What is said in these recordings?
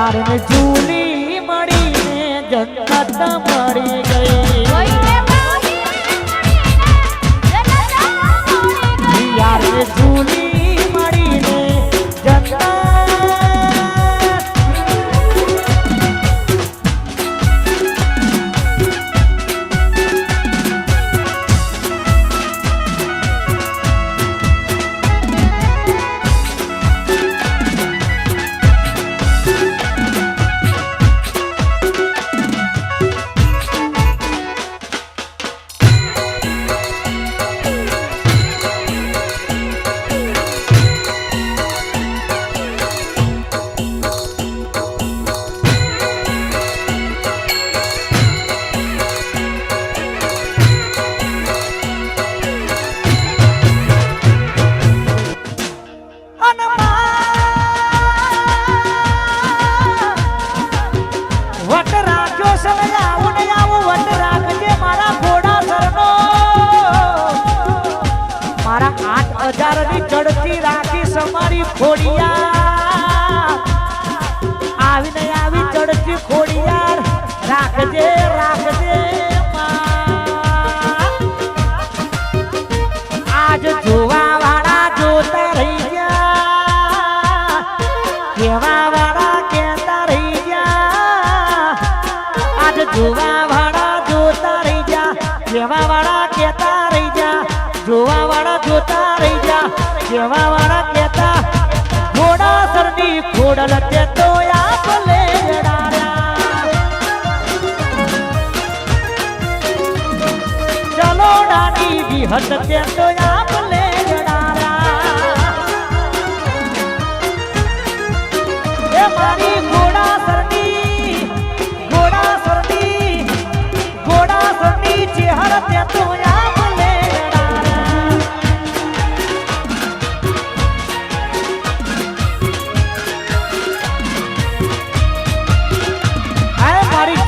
યાર જૂલી મળીને જન્નત મળી ગઈ યાર જૂલી મળીને જન્નત ચડતી રાખી સમારી ખોડિયાર આવીને આવી ચડતી ખોડિયાર રાખજે રાખજે આજ જોવા વાળા જોતા રહી ગયા કેવા વાળા કહેતા રહી ગયા આજ જોવા વાળા જોતા રહી ગયા કેવા વાળા કહેતા રહી ગયા જોવા વાળા જોતા રહી ગયા કેવા વાળા કહેતા ઘોડા સરની ખોડલ તે તો આપલે ચલો ડાની વિહત તે તો આપલે એ મારી ઘોડા સરની ચેહર તે તો આપલે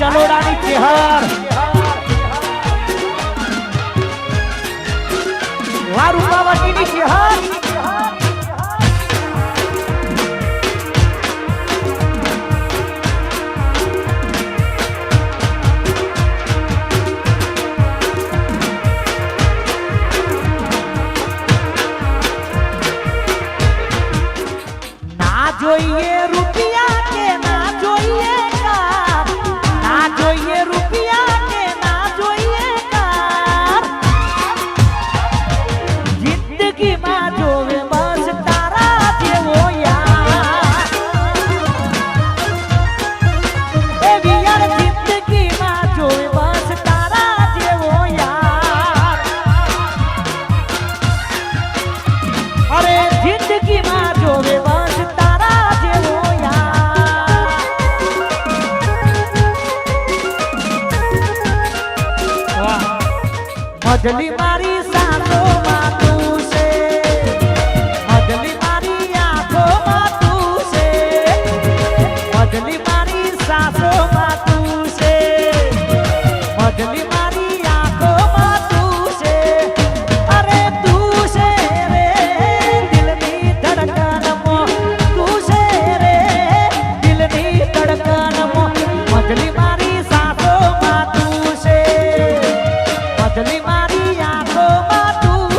ચલોડાની ચેહર વા રૂપાવતીની ચેહર ના જોઈએ રૂપિયા કે ના જોઈએ જોઈએ રૂપિયા કે ના જોઈએ કાર જિંદગીમાં જોવે બસ તારા જેવો યાર એવી યાર જિંદગીમાં જોવે બસ તારા જેવો યાર અરે જિંદગીમાં જોવે બસ તારા જેવો મજલી મારી સાસોમાં તું છે મજલી મારી આંખોમાં તું છે મજલી મારી સાસોમાં તું છે મજલી મારી આંખોમાં તું છે અરે તું છે રે દિલની ધડકનમાં તું છે રે દિલની ધડકનમાં મજલી મારી સાસોમાં તું છે મજલી મારી આંખોમાં તું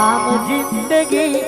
આમ જિંદગી